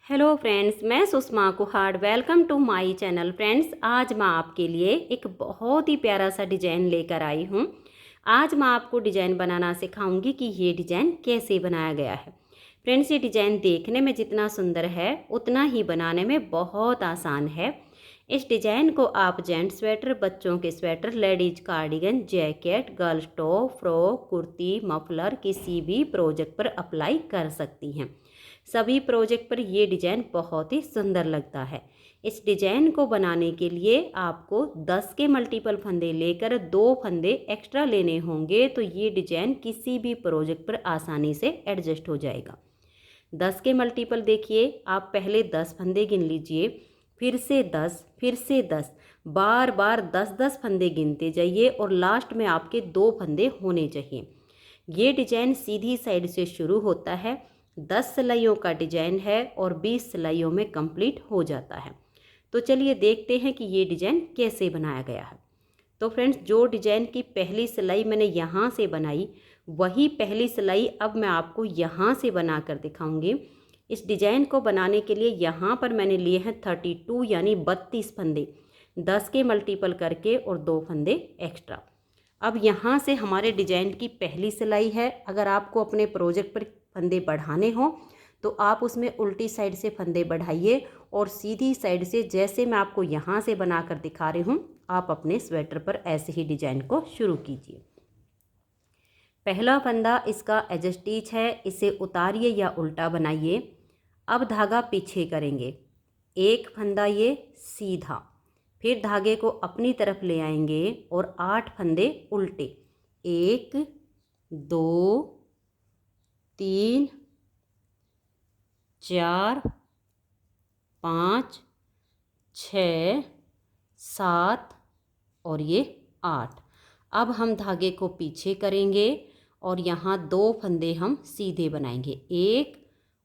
Hello friends, मैं Sushma Kuhar. Welcome to my channel. Friends, आज मैं आपके लिए एक बहुत ही प्यारा सा डिज़ाइन लेकर आई हूँ। आज मैं आपको डिज़ाइन बनाना सिखाऊंगी कि ये डिज़ाइन कैसे बनाया गया है। फ्रेंड्स, ये डिज़ाइन देखने में जितना सुंदर है उतना ही बनाने में बहुत आसान है। इस डिज़ाइन को आप जेंट्स स्वेटर, बच्चों के sweater, ladies cardigan, jacket, girls top, frock, kurti, muffler किसी भी प्रोजेक्ट पर अप्लाई कर सकती हैं। सभी प्रोजेक्ट पर ये डिज़ाइन बहुत ही सुंदर लगता है। इस डिज़ाइन को बनाने के लिए आपको 10 के मल्टीपल फंदे लेकर 2 फंदे एक्स्ट्रा लेने होंगे, तो ये डिज़ाइन किसी भी प्रोजेक्ट पर आसानी से एडजस्ट हो जाएगा। 10 के मल्टीपल देखिए, आप पहले 10 फंदे गिन लीजिए, फिर से 10, फिर से 10, बार बार 10-10 फंदे गिनते जाइए और लास्ट में आपके 2 फंदे होने चाहिए। ये डिज़ाइन सीधी साइड से शुरू होता है, 10 सिलाइयों का डिज़ाइन है और 20 सिलाइयों में कंप्लीट हो जाता है। तो चलिए देखते हैं कि ये डिज़ाइन कैसे बनाया गया है। तो फ्रेंड्स, जो डिज़ाइन की पहली सिलाई मैंने यहाँ से बनाई, वही पहली सिलाई अब मैं आपको यहाँ से बना कर दिखाऊंगी। इस डिज़ाइन को बनाने के लिए यहाँ पर मैंने लिए हैं 32 यानी 32 फंदे, 10 के मल्टीपल करके और 2 फंदे एक्स्ट्रा। अब यहाँ से हमारे डिज़ाइन की पहली सिलाई है। अगर आपको अपने प्रोजेक्ट पर फंदे बढ़ाने हो तो आप उसमें उल्टी साइड से फंदे बढ़ाइए और सीधी साइड से, जैसे मैं आपको यहाँ से बना कर दिखा रही हूँ, आप अपने स्वेटर पर ऐसे ही डिज़ाइन को शुरू कीजिए। पहला फंदा इसका एज स्टिच है, इसे उतारिए या उल्टा बनाइए। अब धागा पीछे करेंगे, एक फंदा ये सीधा, फिर धागे को अपनी तरफ ले आएंगे और 8 फंदे उल्टे, 1 2 3 4 5 6 7 और ये 8। अब हम धागे को पीछे करेंगे और यहाँ 2 फंदे हम सीधे बनाएंगे, 1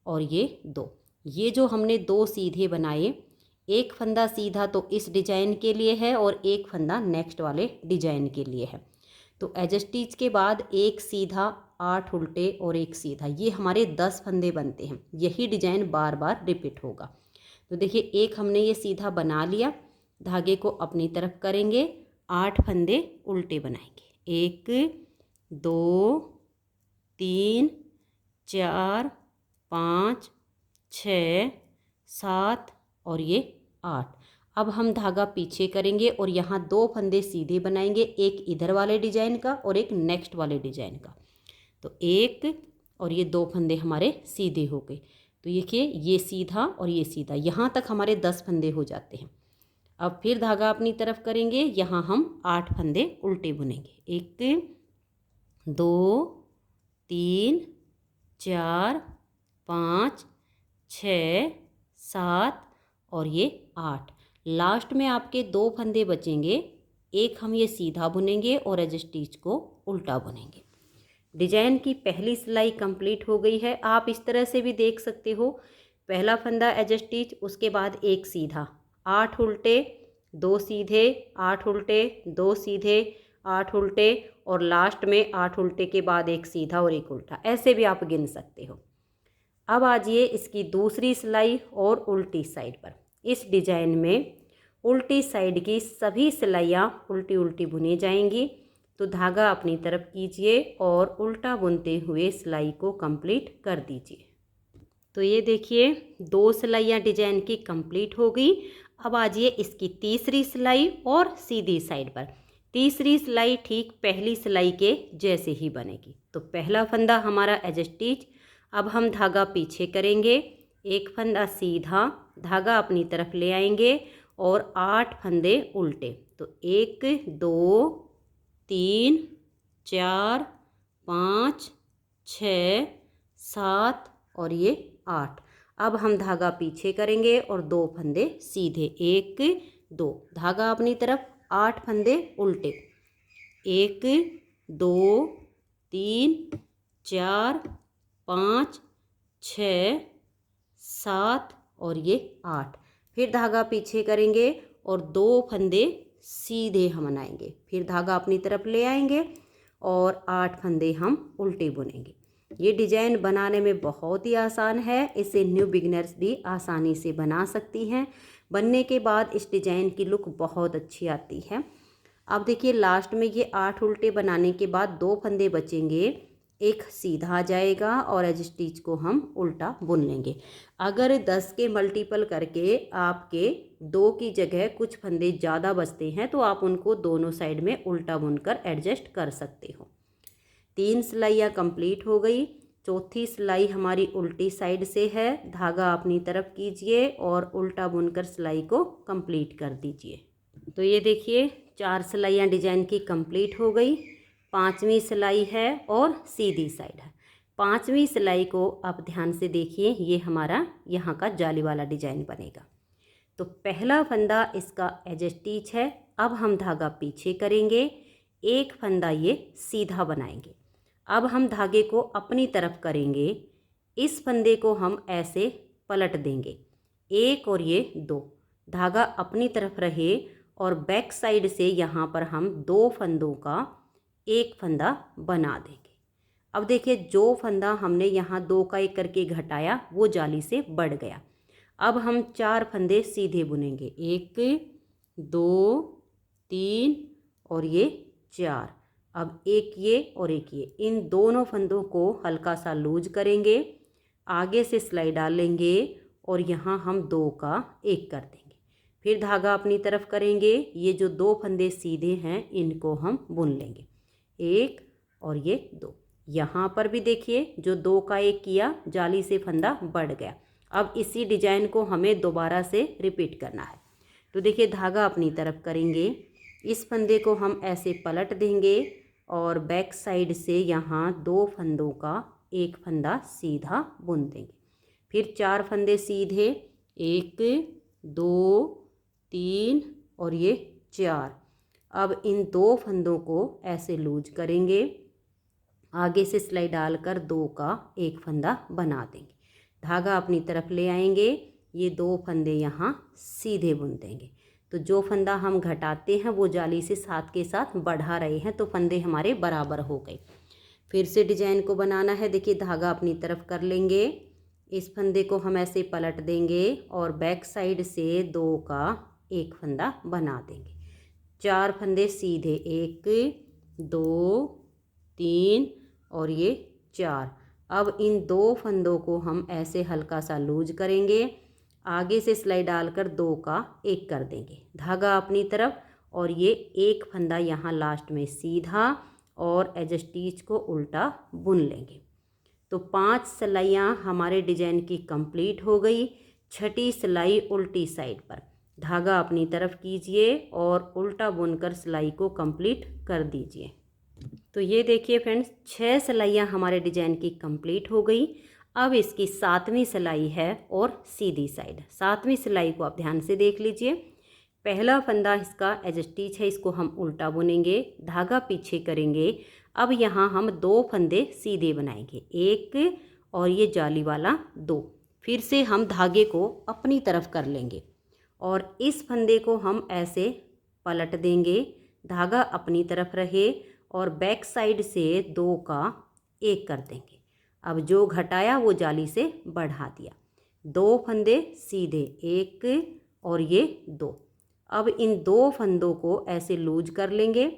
और ये 2। ये जो हमने 2 सीधे बनाए, एक फंदा सीधा तो इस डिज़ाइन के लिए है और एक फंदा नेक्स्ट वाले डिज़ाइन के लिए है। तो एज स्टिच के बाद एक सीधा, 8 उल्टे और एक सीधा, ये हमारे 10 फंदे बनते हैं। यही डिज़ाइन बार बार रिपीट होगा। तो देखिए, एक हमने ये सीधा बना लिया, धागे को अपनी तरफ करेंगे, 8 फंदे उल्टे बनाएंगे, 1 2 3 4 5 6 7 और ये 8। अब हम धागा पीछे करेंगे और यहाँ 2 फंदे सीधे बनाएंगे, एक इधर वाले डिजाइन का और एक नेक्स्ट वाले डिजाइन का। तो एक और ये 2 फंदे हमारे सीधे हो गए। तो देखिए, ये सीधा और ये सीधा, यहाँ तक हमारे 10 फंदे हो जाते हैं। अब फिर धागा अपनी तरफ करेंगे, यहाँ हम 8 फंदे उल्टे बुनेंगे, 1 2 3 4 5 6 7 और ये 8। लास्ट में आपके 2 फंदे बचेंगे, एक हम ये सीधा बुनेंगे और एज स्टिच को उल्टा बुनेंगे। डिजाइन की पहली सिलाई कंप्लीट हो गई है। आप इस तरह से भी देख सकते हो, पहला फंदा एज स्टिच, उसके बाद एक सीधा, 8 उल्टे 2 सीधे, 8 उल्टे 2 सीधे, 8 उल्टे और लास्ट में 8 उल्टे के बाद एक सीधा और एक उल्टा, ऐसे भी आप गिन सकते हो। अब आ जाइए इसकी दूसरी सिलाई और उल्टी साइड पर। इस डिज़ाइन में उल्टी साइड की सभी सिलाइयाँ उल्टी उल्टी बुनी जाएंगी। तो धागा अपनी तरफ कीजिए और उल्टा बुनते हुए सिलाई को कंप्लीट कर दीजिए। तो ये देखिए, 2 सिलाइयाँ डिजाइन की कंप्लीट हो गई। अब आ जाइए इसकी तीसरी सिलाई और सीधी साइड पर। तीसरी सिलाई ठीक पहली सिलाई के जैसे ही बनेगी। तो पहला फंदा हमारा एज स्टिच, अब हम धागा पीछे करेंगे, एक फंदा सीधा, धागा अपनी तरफ ले आएंगे और 8 फंदे उल्टे। तो 1 2 3 4 5 6 7 और ये 8। अब हम धागा पीछे करेंगे और 2 फंदे सीधे, 1 2, धागा अपनी तरफ, 8 फंदे उल्टे, 1 2 3 4 5 6 7 और ये 8। फिर धागा पीछे करेंगे और 2 फंदे सीधे हम बनाएंगे, फिर धागा अपनी तरफ ले आएंगे और 8 फंदे हम उल्टे बुनेंगे। ये डिजाइन बनाने में बहुत ही आसान है, इसे न्यू बिगिनर्स भी आसानी से बना सकती हैं। बनने के बाद इस डिजाइन की लुक बहुत अच्छी आती है। अब देखिए लास्ट में ये 8 उल्टे बनाने के बाद 2 फंदे बचेंगे, एक सीधा आ जाएगा और एज स्टिच को हम उल्टा बुन लेंगे। अगर 10 के मल्टीपल करके आपके 2 की जगह कुछ फंदे ज़्यादा बचते हैं तो आप उनको दोनों साइड में उल्टा बुनकर एडजस्ट कर सकते हो। 3 सिलाइयाँ कंप्लीट हो गई। चौथी सिलाई हमारी उल्टी साइड से है। धागा अपनी तरफ कीजिए और उल्टा बुनकर सिलाई को कंप्लीट कर दीजिए। तो ये देखिए 4 सिलाइयाँ डिजाइन की कंप्लीट हो गई। 5वीं सिलाई है और सीधी साइड है। 5वीं सिलाई को आप ध्यान से देखिए, ये हमारा यहाँ का जाली वाला डिजाइन बनेगा। तो पहला फंदा इसका एज स्टिच है। अब हम धागा पीछे करेंगे, एक फंदा ये सीधा बनाएंगे। अब हम धागे को अपनी तरफ करेंगे, इस फंदे को हम ऐसे पलट देंगे, 1 और ये 2, धागा अपनी तरफ रहे और बैक साइड से यहाँ पर हम 2 फंदों का एक फंदा बना देंगे। अब देखिए जो फंदा हमने यहाँ 2 का 1 करके घटाया वो जाली से बढ़ गया। अब हम 4 फंदे सीधे बुनेंगे, 1 2 3 और ये 4। अब एक ये और एक ये, इन दोनों फंदों को हल्का सा लूज करेंगे, आगे से सिलाई डालेंगे और यहाँ हम 2 का 1 कर देंगे। फिर धागा अपनी तरफ करेंगे, ये जो 2 फंदे सीधे हैं इनको हम बुन लेंगे, 1 और ये 2। यहाँ पर भी देखिए जो 2 का 1 किया जाली से फंदा बढ़ गया। अब इसी डिजाइन को हमें दोबारा से रिपीट करना है। तो देखिए धागा अपनी तरफ करेंगे, इस फंदे को हम ऐसे पलट देंगे और बैक साइड से यहाँ 2 फंदों का एक फंदा सीधा बुन देंगे। फिर 4 फंदे सीधे, 1 2 3 और ये 4। अब इन 2 फंदों को ऐसे लूज करेंगे, आगे से सिलाई डालकर 2 का 1 फंदा बना देंगे, धागा अपनी तरफ ले आएंगे, ये 2 फंदे यहाँ सीधे बुन देंगे। तो जो फंदा हम घटाते हैं वो जाली से साथ के साथ बढ़ा रहे हैं, तो फंदे हमारे बराबर हो गए। फिर से डिजाइन को बनाना है। देखिए धागा अपनी तरफ कर लेंगे, इस फंदे को हम ऐसे पलट देंगे और बैक साइड से 2 का 1 फंदा बना देंगे। 4 फंदे सीधे, 1 2 3 और ये 4। अब इन 2 फंदों को हम ऐसे हल्का सा लूज करेंगे, आगे से सिलाई डालकर 2 का 1 कर देंगे, धागा अपनी तरफ और ये 1 फंदा यहाँ लास्ट में सीधा और एज स्टिच को उल्टा बुन लेंगे। तो 5 सिलाइयाँ हमारे डिजाइन की कंप्लीट हो गई। 6ठी सिलाई उल्टी साइड पर, धागा अपनी तरफ कीजिए और उल्टा बुनकर सिलाई को कंप्लीट कर दीजिए। तो ये देखिए फ्रेंड्स 6 सिलाइयाँ हमारे डिजाइन की कंप्लीट हो गई। अब इसकी 7वीं सिलाई है और सीधी साइड। 7वीं सिलाई को आप ध्यान से देख लीजिए। पहला फंदा इसका एज स्टिच है, इसको हम उल्टा बुनेंगे, धागा पीछे करेंगे। अब यहाँ हम 2 फंदे सीधे बनाएंगे, 1 और ये जाली वाला 2। फिर से हम धागे को अपनी तरफ कर लेंगे और इस फंदे को हम ऐसे पलट देंगे, धागा अपनी तरफ रहे और बैक साइड से 2 का 1 कर देंगे। अब जो घटाया वो जाली से बढ़ा दिया, 2 फंदे सीधे, 1 और ये 2। अब इन 2 फंदों को ऐसे लूज कर लेंगे,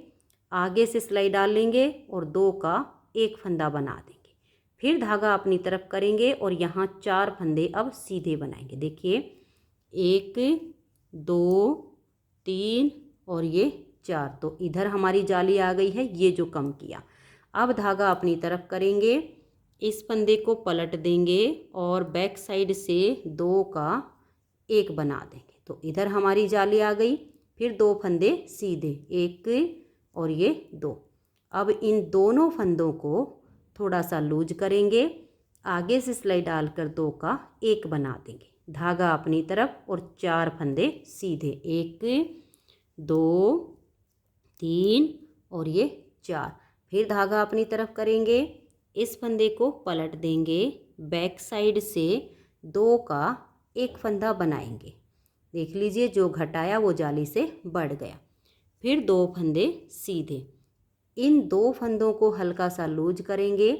आगे से सिलाई डाल लेंगे और 2 का 1 फंदा बना देंगे। फिर धागा अपनी तरफ करेंगे और यहाँ 4 फंदे अब सीधे बनाएंगे। देखिए 1 2 3 और ये 4। तो इधर हमारी जाली आ गई है, ये जो कम किया। अब धागा अपनी तरफ करेंगे, इस फंदे को पलट देंगे और बैक साइड से 2 का 1 बना देंगे। तो इधर हमारी जाली आ गई। फिर 2 फंदे सीधे, 1 और ये 2। अब इन दोनों फंदों को थोड़ा सा लूज करेंगे, आगे से सिलाई डालकर 2 का 1 बना देंगे, धागा अपनी तरफ और 4 फंदे सीधे, 1 2 3 और ये 4। फिर धागा अपनी तरफ करेंगे, इस फंदे को पलट देंगे, बैक साइड से 2 का 1 फंदा बनाएंगे। देख लीजिए जो घटाया वो जाली से बढ़ गया। फिर 2 फंदे सीधे, इन 2 फंदों को हल्का सा लूज करेंगे,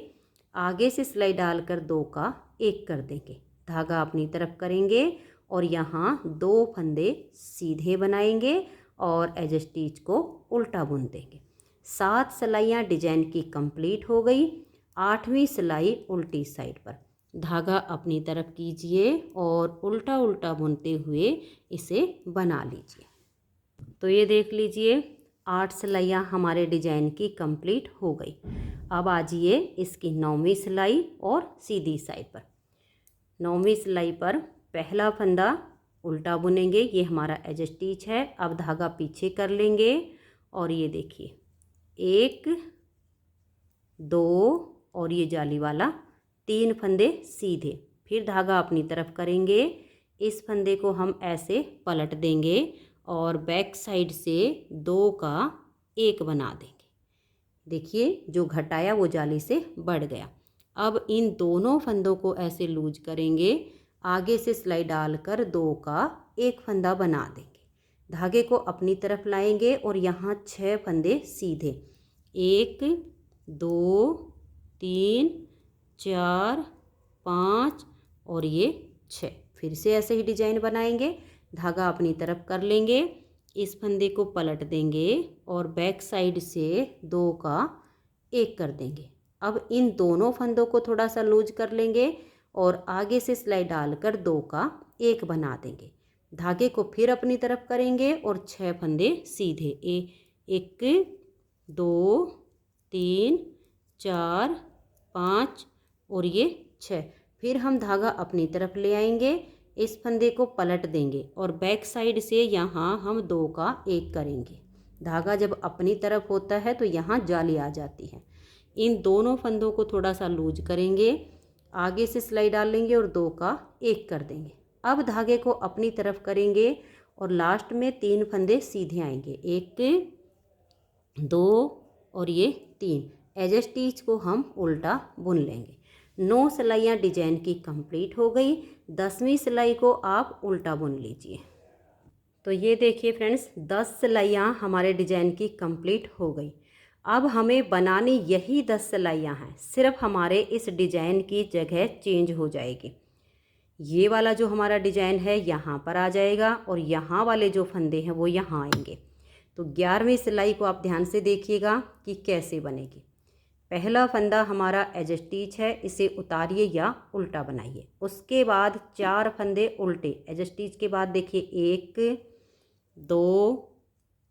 आगे से सिलाई डालकर 2 का 1 कर देंगे। धागा अपनी तरफ करेंगे और यहाँ 2 फंदे सीधे बनाएंगे और एज स्टिच को उल्टा बुन देंगे। 7 सिलाइयाँ डिजाइन की कंप्लीट हो गई। 8वीं सिलाई उल्टी साइड पर। धागा अपनी तरफ कीजिए और उल्टा उल्टा बुनते हुए इसे बना लीजिए। तो ये देख लीजिए 8 सिलाइयाँ हमारे डिजाइन की कंप्लीट हो गई। अब आ जाइए इसकी 9वीं सिलाई और सीधी साइड पर। 9वीं सिलाई पर पहला फंदा उल्टा बुनेंगे, ये हमारा एज स्टिच है। अब धागा पीछे कर लेंगे और ये देखिए 1 2 और ये जाली वाला 3 फंदे सीधे। फिर धागा अपनी तरफ करेंगे, इस फंदे को हम ऐसे पलट देंगे और बैक साइड से 2 का 1 बना देंगे। देखिए जो घटाया वो जाली से बढ़ गया। अब इन दोनों फंदों को ऐसे लूज करेंगे, आगे से सिलाई डालकर 2 का 1 फंदा बना देंगे। धागे को अपनी तरफ लाएंगे और यहाँ 6 फंदे सीधे, 1 2 3 4 5 और ये 6। फिर से ऐसे ही डिजाइन बनाएंगे। धागा अपनी तरफ कर लेंगे, इस फंदे को पलट देंगे और बैक साइड से 2 का 1 कर देंगे। अब इन दोनों फंदों को थोड़ा सा लूज कर लेंगे और आगे से सिलाई डालकर 2 का 1 बना देंगे। धागे को फिर अपनी तरफ करेंगे और 6 फंदे सीधे, 1 2 3 4 5 और ये 6। फिर हम धागा अपनी तरफ ले आएंगे, इस फंदे को पलट देंगे और बैक साइड से यहाँ हम 2 का 1 करेंगे। धागा जब अपनी तरफ होता है तो यहाँ जाली आ जाती है। इन दोनों फंदों को थोड़ा सा लूज करेंगे, आगे से सिलाई डाल लेंगे और 2 का 1 कर देंगे। अब धागे को अपनी तरफ करेंगे और लास्ट में 3 फंदे सीधे आएंगे, 1 2 और ये 3। एज स्टिच को हम उल्टा बुन लेंगे। 9 सिलाइयाँ डिजाइन की कंप्लीट हो गई। 10वीं सिलाई को आप उल्टा बुन लीजिए। तो ये देखिए फ्रेंड्स 10 सिलाइयाँ हमारे डिजाइन की कंप्लीट हो गई। अब हमें बनानी यही 10 सिलाइयाँ हैं, सिर्फ हमारे इस डिजाइन की जगह चेंज हो जाएगी। ये वाला जो हमारा डिजाइन है यहाँ पर आ जाएगा और यहाँ वाले जो फंदे हैं वो यहाँ आएंगे। तो 11वीं सिलाई को आप ध्यान से देखिएगा कि कैसे बनेगी। पहला फंदा हमारा एज स्टिच है, इसे उतारिए या उल्टा बनाइए। उसके बाद 4 फंदे उल्टे एज स्टिच के बाद देखिए 1 2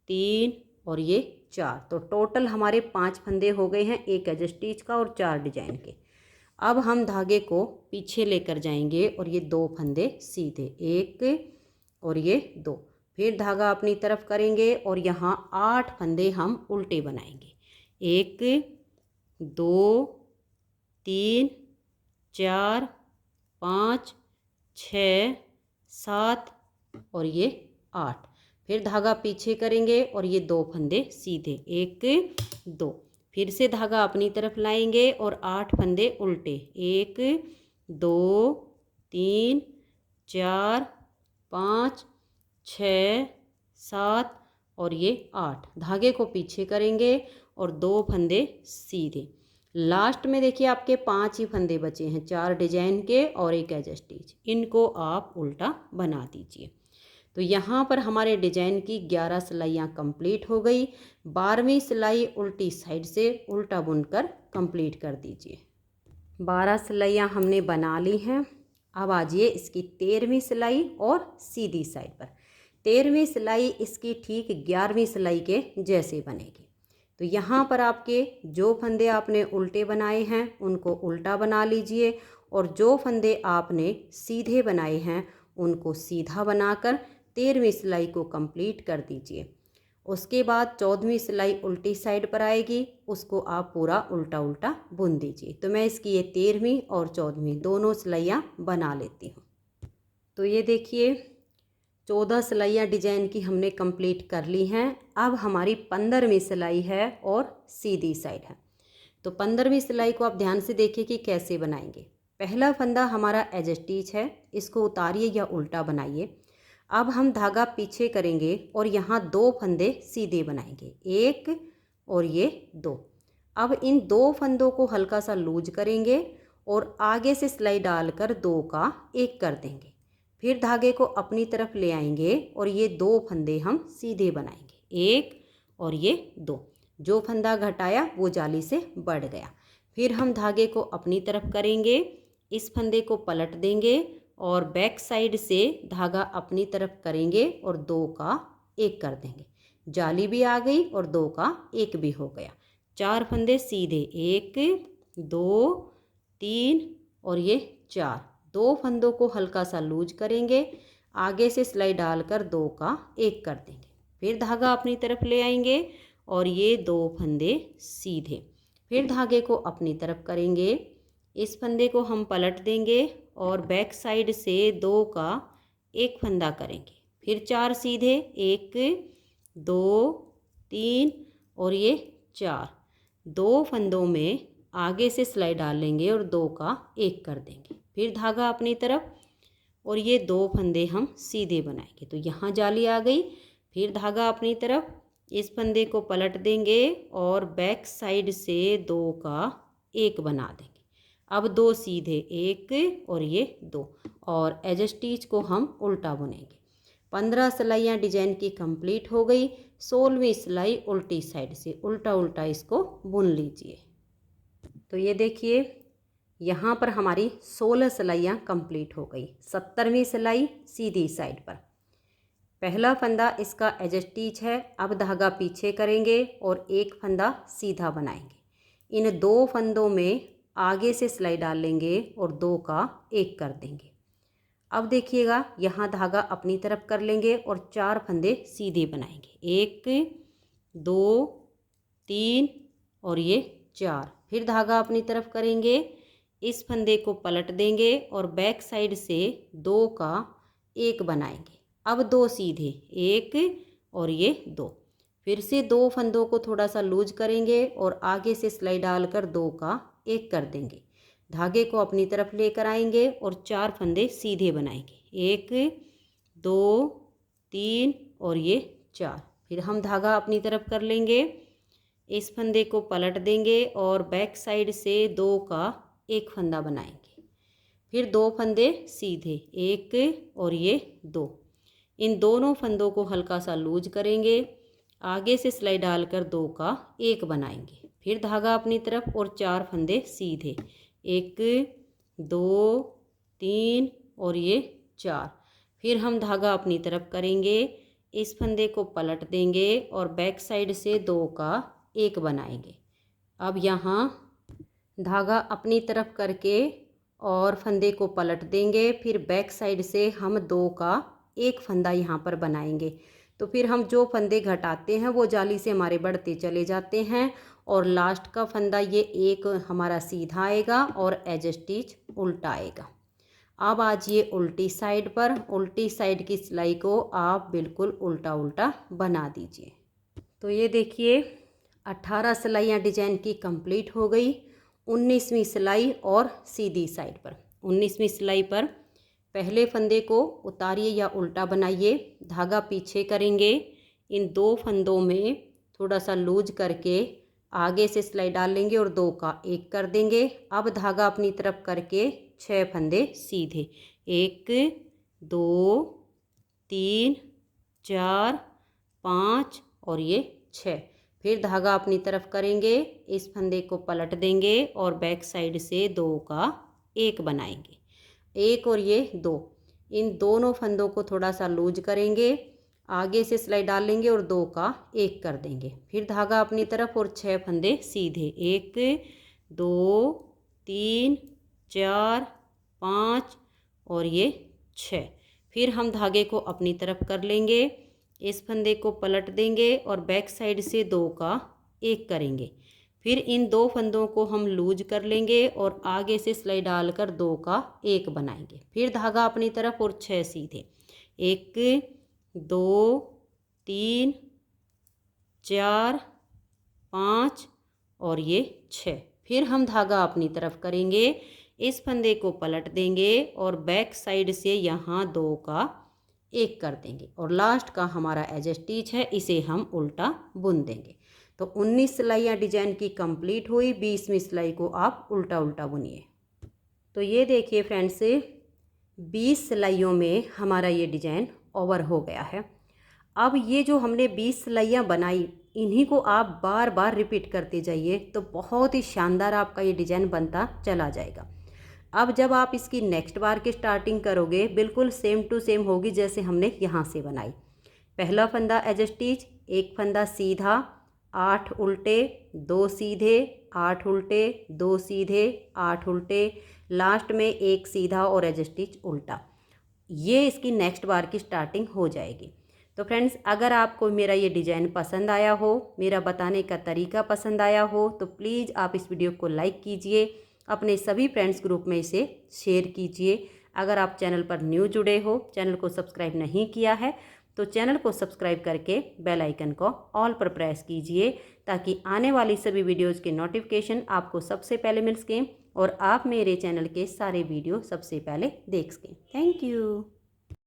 3 और ये 4। तो टोटल हमारे 5 फंदे हो गए हैं, एक एज स्टिच का और 4 डिजाइन के। अब हम धागे को पीछे लेकर जाएंगे और ये 2 फंदे सीधे, 1 और ये 2। फिर धागा अपनी तरफ करेंगे और यहाँ 8 फंदे हम उल्टे बनाएंगे, 1 2 3 4 5 6 7 और ये 8। फिर धागा पीछे करेंगे और ये 2 फंदे सीधे, 1 2। फिर से धागा अपनी तरफ लाएंगे और 8 फंदे उल्टे, 1 2 3 4 5 6 7 और ये 8। धागे को पीछे करेंगे और 2 फंदे सीधे। लास्ट में देखिए आपके 5 ही फंदे बचे हैं, 4 डिजाइन के और एक एज स्टिच। इनको आप उल्टा बना दीजिए। तो यहाँ पर हमारे डिजाइन की 11 सिलाइयाँ कंप्लीट हो गई। 12वीं सिलाई उल्टी साइड से उल्टा बुनकर कंप्लीट कर दीजिए। 12 सिलाइयाँ हमने बना ली हैं। अब आ जाइए इसकी 13वीं सिलाई और सीधी साइड पर। 13वीं सिलाई इसकी ठीक 11वीं सिलाई के जैसे बनेगी। तो यहाँ पर आपके जो फंदे आपने उल्टे बनाए हैं उनको उल्टा बना लीजिए और जो फंदे आपने सीधे बनाए हैं उनको सीधा बनाकर 13वीं सिलाई को कंप्लीट कर दीजिए। उसके बाद 14वीं सिलाई उल्टी साइड पर आएगी, उसको आप पूरा उल्टा उल्टा बुन दीजिए। तो मैं इसकी ये 13वीं और 14वीं दोनों सिलाइयाँ बना लेती हूँ। तो ये देखिए 14 सिलाइयाँ डिजाइन की हमने कंप्लीट कर ली हैं। अब हमारी 15वीं सिलाई है और सीधी साइड है। तो 15वीं सिलाई को आप ध्यान से देखिए कि कैसे बनाएंगे। पहला फंदा हमारा एज स्टिच है, इसको उतारिए या उल्टा बनाइए। अब हम धागा पीछे करेंगे और यहाँ 2 फंदे सीधे बनाएंगे, 1 और ये 2। अब इन 2 फंदों को हल्का सा लूज करेंगे और आगे से सिलाई डालकर 2 का 1 कर देंगे। फिर धागे को अपनी तरफ ले आएंगे और ये 2 फंदे हम सीधे बनाएंगे, 1 और ये 2। जो फंदा घटाया वो जाली से बढ़ गया। फिर हम धागे को अपनी तरफ करेंगे, इस फंदे को पलट देंगे और बैक साइड से धागा अपनी तरफ करेंगे और 2 का 1 कर देंगे। जाली भी आ गई और 2 का 1 भी हो गया। 4 फंदे सीधे, 1 2 3 और ये 4। 2 फंदों को हल्का सा लूज करेंगे, आगे से सिलाई डालकर 2 का 1 कर देंगे। फिर धागा अपनी तरफ ले आएंगे और ये 2 फंदे सीधे। फिर धागे को अपनी तरफ करेंगे, इस फंदे को हम पलट देंगे और बैक साइड से 2 का 1 फंदा करेंगे। फिर 4 सीधे, 1 2 3 और ये 4। 2 फंदों में आगे से सिलाई डाल लेंगे और 2 का 1 कर देंगे। फिर धागा अपनी तरफ और ये 2 फंदे हम सीधे बनाएंगे। तो यहाँ जाली आ गई। फिर धागा अपनी तरफ, इस फंदे को पलट देंगे और बैक साइड से 2 का 1 बना देंगे। अब 2 सीधे, 1 और ये 2, और एज स्टिच को हम उल्टा बुनेंगे। 15 सिलाइयाँ डिजाइन की कंप्लीट हो गई। 16वीं सिलाई उल्टी साइड से उल्टा उल्टा इसको बुन लीजिए। तो ये देखिए यहाँ पर हमारी 16 सिलाइयाँ कंप्लीट हो गई। 17वीं सिलाई सीधी साइड पर, पहला फंदा इसका एज स्टिच है। अब धागा पीछे करेंगे और 1 फंदा सीधा बनाएंगे। इन 2 फंदों में आगे से सिलाई डाल लेंगे और 2 का 1 कर देंगे। अब देखिएगा यहाँ धागा अपनी तरफ कर लेंगे और 4 फंदे सीधे बनाएंगे, 1 2 3 और ये 4। फिर धागा अपनी तरफ करेंगे, इस फंदे को पलट देंगे और बैक साइड से 2 का 1 बनाएंगे। अब 2 सीधे, 1 और ये 2। फिर से 2 फंदों को थोड़ा सा लूज करेंगे और आगे से सिलाई डालकर 2 का 1 कर देंगे। धागे को अपनी तरफ लेकर आएंगे और 4 फंदे सीधे बनाएंगे, 1 2 3 और ये 4। फिर हम धागा अपनी तरफ कर लेंगे, इस फंदे को पलट देंगे और बैक साइड से 2 का 1 फंदा बनाएंगे। फिर 2 फंदे सीधे, 1 और ये 2। इन दोनों फंदों को हल्का सा लूज करेंगे, आगे से सिलाई डालकर 2 का 1 बनाएंगे। फिर धागा अपनी तरफ और 4 फंदे सीधे, 1 2 3 और ये 4। फिर हम धागा अपनी तरफ करेंगे, इस फंदे को पलट देंगे और बैक साइड से 2 का 1 बनाएंगे। अब यहाँ धागा अपनी तरफ करके और फंदे को पलट देंगे। फिर बैक साइड से हम 2 का 1 फंदा यहाँ पर बनाएंगे। तो फिर हम जो फंदे घटाते हैं वो जाली से हमारे बढ़ते चले जाते हैं और लास्ट का फंदा ये 1 हमारा सीधा आएगा और एज स्टिच उल्टा आएगा। अब आज ये उल्टी साइड पर, उल्टी साइड की सिलाई को आप बिल्कुल उल्टा उल्टा बना दीजिए। तो ये देखिए 18 सिलाइयाँ डिजाइन की कंप्लीट हो गई। 19वीं सिलाई और सीधी साइड पर, 19वीं सिलाई पर पहले फंदे को उतारिए या उल्टा बनाइए, धागा पीछे करेंगे, इन 2 फंदों में थोड़ा सा लूज करके आगे से सिलाई डाल लेंगे और 2 का 1 कर देंगे। अब धागा अपनी तरफ करके 6 फंदे सीधे, 1 2 3 4 5 और ये 6। फिर धागा अपनी तरफ करेंगे, इस फंदे को पलट देंगे और बैक साइड से 2 का 1 बनाएंगे, 1 और ये 2। इन दोनों फंदों को थोड़ा सा लूज करेंगे, आगे से सिलाई डाल लेंगे और 2 का 1 कर देंगे। फिर धागा अपनी तरफ और 6 फंदे सीधे, 1 2 3 4 5 और ये 6। फिर हम धागे को अपनी तरफ कर लेंगे, इस फंदे को पलट देंगे और बैक साइड से 2 का 1 करेंगे। फिर इन 2 फंदों को हम लूज कर लेंगे और आगे से सिलाई डालकर 2 का 1 बनाएंगे। फिर धागा अपनी तरफ और 6 सीधे, 1 2 3 4 5 और ये 6। फिर हम धागा अपनी तरफ करेंगे, इस फंदे को पलट देंगे और बैक साइड से यहाँ 2 का 1 कर देंगे और लास्ट का हमारा एज स्टिच है, इसे हम उल्टा बुन देंगे। तो 19 सिलाइयाँ डिजाइन की कंप्लीट हुई। 20वीं सिलाई को आप उल्टा उल्टा बुनिए। तो ये देखिए फ्रेंड्स, 20 सिलाइयों में हमारा ये डिजाइन ओवर हो गया है। अब ये जो हमने 20 सिलाइयाँ बनाई, इन्हीं को आप बार बार रिपीट करते जाइए तो बहुत ही शानदार आपका ये डिजाइन बनता चला जाएगा। अब जब आप इसकी नेक्स्ट बार की स्टार्टिंग करोगे, बिल्कुल सेम टू सेम होगी जैसे हमने यहाँ से बनाई। पहला फंदा एज स्टिच, एक फंदा सीधा, 8 उल्टे, 2 सीधे, 8 उल्टे, 2 सीधे, 8 उल्टे, लास्ट में एक सीधा और एज स्टिच उल्टा। ये इसकी नेक्स्ट बार की स्टार्टिंग हो जाएगी। तो फ्रेंड्स, अगर आपको मेरा ये डिज़ाइन पसंद आया हो, मेरा बताने का तरीका पसंद आया हो, तो प्लीज़ आप इस वीडियो को लाइक कीजिए, अपने सभी फ्रेंड्स ग्रुप में इसे शेयर कीजिए। अगर आप चैनल पर न्यू जुड़े हो, चैनल को सब्सक्राइब नहीं किया है, तो चैनल को सब्सक्राइब करके बेल आइकन को ऑल पर प्रेस कीजिए, ताकि आने वाली सभी वीडियोज़ के नोटिफिकेशन आपको सबसे पहले मिल सकें और आप मेरे चैनल के सारे वीडियो सबसे पहले देख सकें। Thank you.